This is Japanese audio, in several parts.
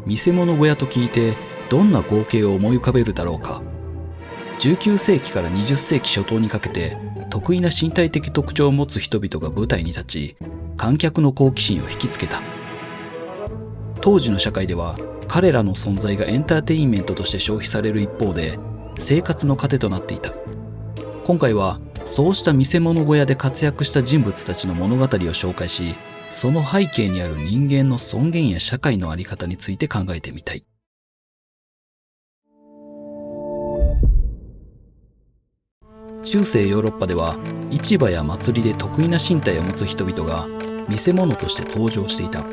見せ物小屋と聞いてどんな光景を思い浮かべるだろうか。19世紀から20世紀初頭にかけて得意な身体的特徴を持つ人々が舞台に立ち、観客の好奇心を引きつけた。当時の社会では彼らの存在がエンターテインメントとして消費される一方で、生活の糧となっていた。今回はそうした見せ物小屋で活躍した人物たちの物語を紹介し、その背景にある人間の尊厳や社会の在り方について考えてみたい。中世ヨーロッパでは市場や祭りで得意な身体を持つ人々が見せ物として登場していた。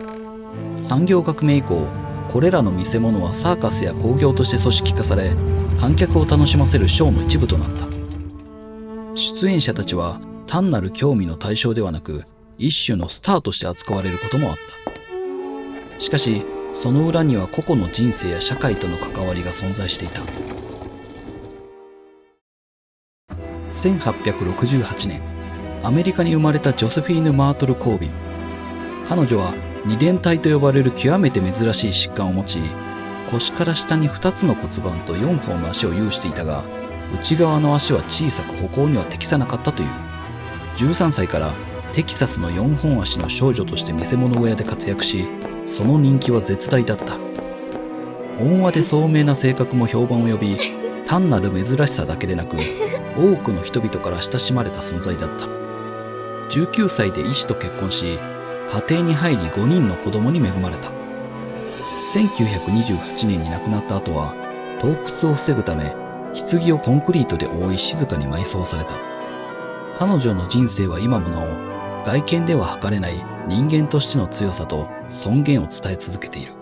産業革命以降、これらの見せ物はサーカスや興行として組織化され、観客を楽しませるショーの一部となった。出演者たちは単なる興味の対象ではなく、一種のスターとして扱われることもあった。しかしその裏には個々の人生や社会との関わりが存在していた。1868年、アメリカに生まれたジョセフィーヌ・マートル・コービン。彼女は二連体と呼ばれる極めて珍しい疾患を持ち、腰から下に2つの骨盤と4本の足を有していたが、内側の足は小さく歩行には適さなかったという。13歳からテキサスの4本足の少女として見せ物小屋で活躍し、その人気は絶大だった。温和で聡明な性格も評判を呼び、単なる珍しさだけでなく、多くの人々から親しまれた存在だった。19歳で医師と結婚し、家庭に入り5人の子供に恵まれた。1928年に亡くなった後は、盗掘を防ぐため棺をコンクリートで覆い静かに埋葬された。彼女の人生は今もなお、外見では測れない人間としての強さと尊厳を伝え続けている。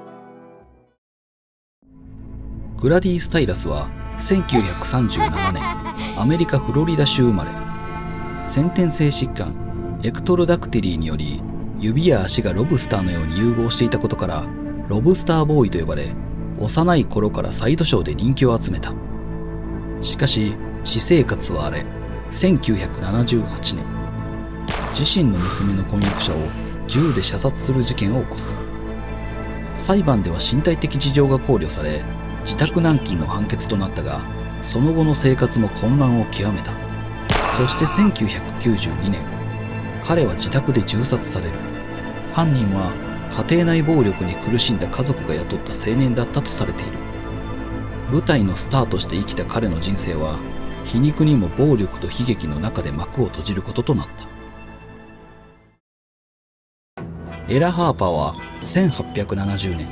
グラディ・スタイラスは1937年、アメリカ・フロリダ州生まれ。先天性疾患エクトロダクテリーにより、指や足がロブスターのように融合していたことからロブスターボーイと呼ばれ、幼い頃からサイドショーで人気を集めた。しかし私生活は荒れ、1978年、自身の娘の婚約者を銃で射殺する事件を起こす。裁判では身体的事情が考慮され、自宅軟禁の判決となったが、その後の生活も混乱を極めた。そして1992年、彼は自宅で銃殺される。犯人は家庭内暴力に苦しんだ家族が雇った青年だったとされている。舞台のスターとして生きた彼の人生は、皮肉にも暴力と悲劇の中で幕を閉じることとなった。エラ・ハーパーは1870年、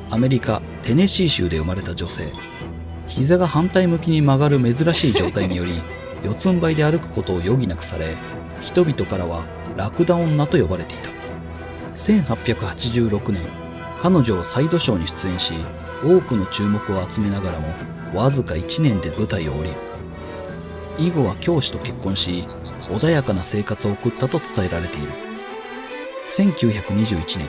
アメリカ・テネシー州で生まれた女性。膝が反対向きに曲がる珍しい状態により、四つん這いで歩くことを余儀なくされ、人々からはラクダ女と呼ばれていた。1886年、彼女はサイドショーに出演し、多くの注目を集めながらも、わずか1年で舞台を降りる。以後は教師と結婚し、穏やかな生活を送ったと伝えられている。1921年、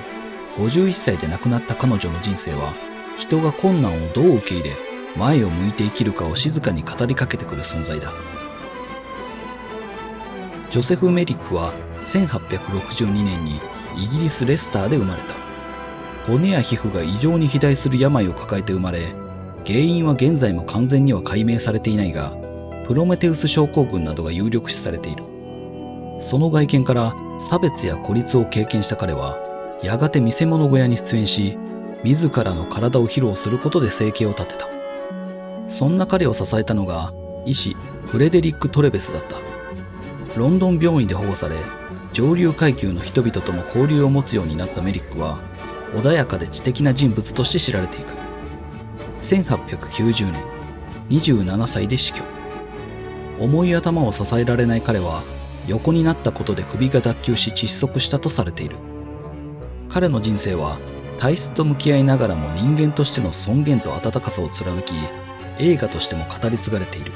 51歳で亡くなった彼女の人生は、人が困難をどう受け入れ、前を向いて生きるかを静かに語りかけてくる存在だ。ジョセフ・メリックは1862年にイギリス・レスターで生まれた。骨や皮膚が異常に肥大する病を抱えて生まれ、原因は現在も完全には解明されていないが、プロメテウス症候群などが有力視されている。その外見から差別や孤立を経験した彼は、やがて見せ物小屋に出演し、自らの体を披露することで生計を立てた。そんな彼を支えたのが医師フレデリック・トレベスだった。ロンドン病院で保護され、上流階級の人々とも交流を持つようになったメリックは、穏やかで知的な人物として知られていく。1890年、27歳で死去。重い頭を支えられない彼は、横になったことで首が脱臼し窒息したとされている。彼の人生は、体質と向き合いながらも人間としての尊厳と温かさを貫き、映画としても語り継がれている。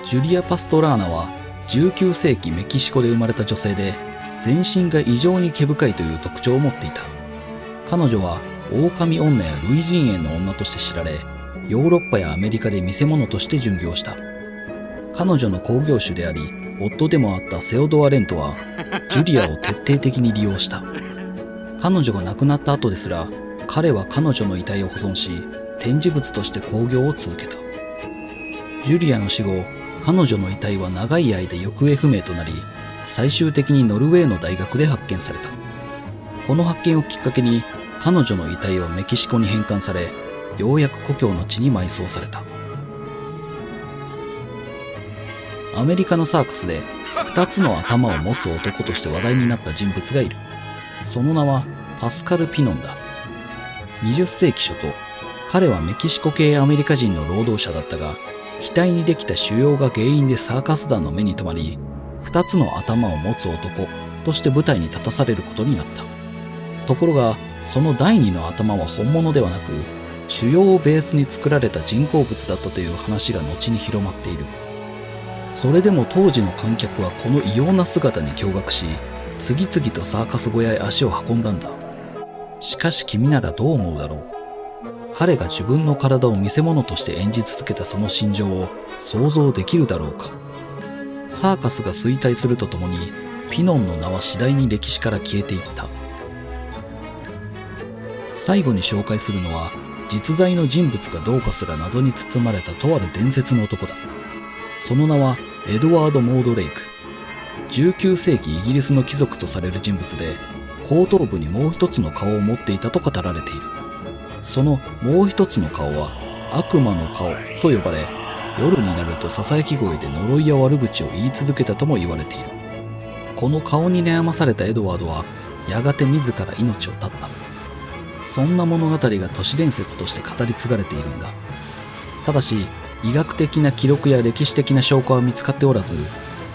ジュリア・パストラーナは19世紀メキシコで生まれた女性で、全身が異常に毛深いという特徴を持っていた。彼女は狼女や類人猿の女として知られ、ヨーロッパやアメリカで見せ物として巡業した。彼女の興行主であり夫でもあったセオドア・レントはジュリアを徹底的に利用した。彼女が亡くなった後ですら、彼は彼女の遺体を保存し、展示物として興行を続けた。ジュリアの死後、彼女の遺体は長い間行方不明となり、最終的にノルウェーの大学で発見された。この発見をきっかけに、彼女の遺体はメキシコに返還され、ようやく故郷の地に埋葬された。アメリカのサーカスで2つの頭を持つ男として話題になった人物がいる。その名はパスカル・ピノンだ。20世紀初頭、彼はメキシコ系アメリカ人の労働者だったが、額にできた腫瘍が原因でサーカス団の目に留まり、2つの頭を持つ男として舞台に立たされることになった。ところが、その第2の頭は本物ではなく、腫瘍をベースに作られた人工物だったという話が後に広まっている。それでも当時の観客はこの異様な姿に驚愕し、次々とサーカス小屋へ足を運んだんだ。しかし君ならどう思うだろう。彼が自分の体を見せ物として演じ続けたその心情を想像できるだろうか。サーカスが衰退するとともに、ピノンの名は次第に歴史から消えていった。最後に紹介するのは、実在の人物かどうかすら謎に包まれたとある伝説の男だ。その名はエドワード・モードレイク。19世紀イギリスの貴族とされる人物で、後頭部にもう一つの顔を持っていたと語られている。そのもう一つの顔は悪魔の顔と呼ばれ、夜になると囁き声で呪いや悪口を言い続けたとも言われている。この顔に悩まされたエドワードは、やがて自ら命を絶った。そんな物語が都市伝説として語り継がれているんだ。ただし、医学的な記録や歴史的な証拠は見つかっておらず、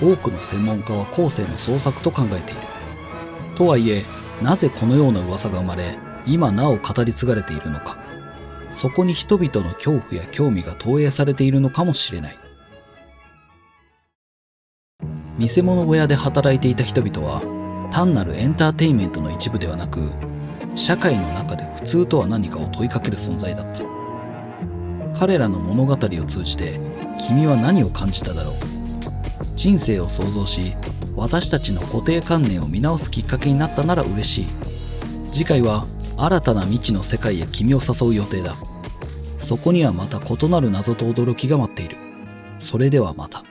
多くの専門家は後世の創作と考えている。とはいえ、なぜこのような噂が生まれ、今なお語り継がれているのか。そこに人々の恐怖や興味が投影されているのかもしれない。見せ物小屋で働いていた人々は、単なるエンターテインメントの一部ではなく、社会の中で普通とは何かを問いかける存在だった。彼らの物語を通じて、君は何を感じただろう。人生を想像し、私たちの固定観念を見直すきっかけになったなら嬉しい。次回は新たな未知の世界へ君を誘う予定だ。そこにはまた異なる謎と驚きが待っている。それではまた。